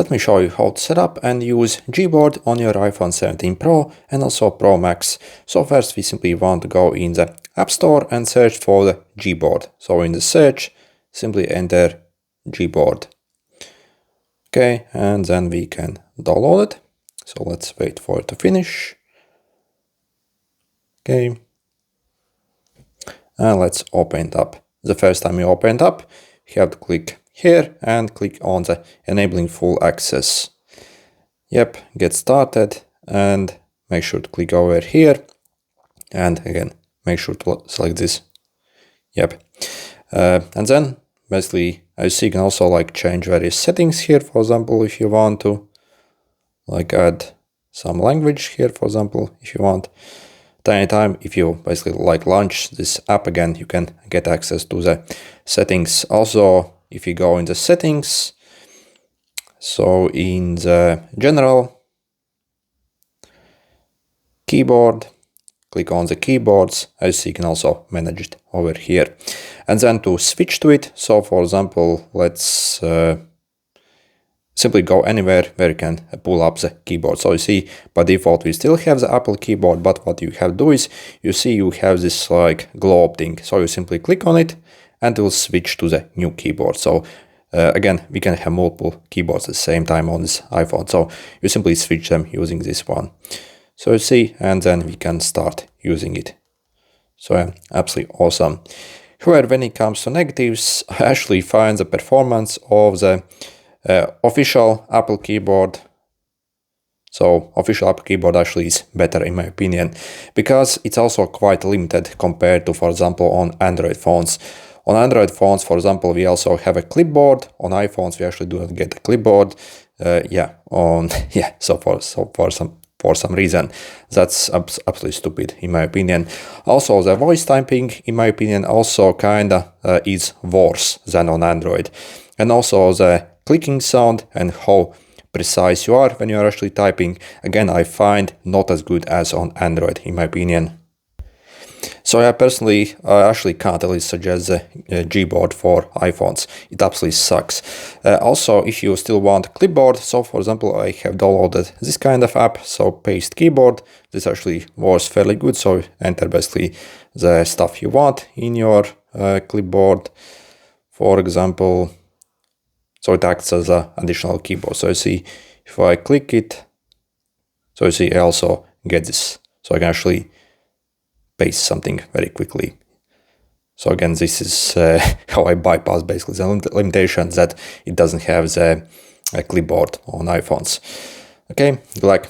Let me show you how to set up and use Gboard on your iPhone 17 Pro and also Pro Max. So first we simply want to go in the App Store and search for the Gboard. So in the search, simply enter Gboard. Okay, and then we can download it. So let's wait for it to finish. Okay. And let's open it up. The first time you open it up, you have to click here and click on the enabling full access. Yep, get started and make sure to click over here. And again, make sure to select this. Yep. And then basically, as you see, you can also change various settings here. For example, if you want to add some language here, for example, if you want. At any time, if you basically launch this app again, you can get access to the settings. Also, if you go in the settings, so in the general keyboard, click on the keyboards. As you see, you can also manage it over here. And then to switch to it, so for example, let's simply go anywhere where you can pull up the keyboard. So you see, by default, we still have the Apple keyboard, but what you have to do is, you see you have this globe thing. So you simply click on it and it will switch to the new keyboard. So again, we can have multiple keyboards at the same time on this iPhone. So you simply switch them using this one. So you see, and then we can start using it. So absolutely awesome. However, when it comes to negatives, I actually find the performance of the official Apple keyboard. So official Apple keyboard actually is better in my opinion, because it's also quite limited compared to, for example, on Android phones. On Android phones, for example, we also have a clipboard. On iPhones, we actually do not get a clipboard. For some reason, that's absolutely stupid in my opinion. Also, the voice typing, in my opinion, also kinda is worse than on Android. And also the clicking sound and how precise you are when you are actually typing, again, I find not as good as on Android, in my opinion. So I personally, actually can't really suggest the Gboard for iPhones. It absolutely sucks. Also, if you still want clipboard, so for example, I have downloaded this kind of app, so Paste Keyboard. This actually works fairly good, so enter basically the stuff you want in your clipboard. For example, so it acts as an additional keyboard. So you see, if I click it, so you see I also get this. So I can actually paste something very quickly. So again, this is how I bypass basically the limitations that it doesn't have the clipboard on iPhones. Okay, good luck.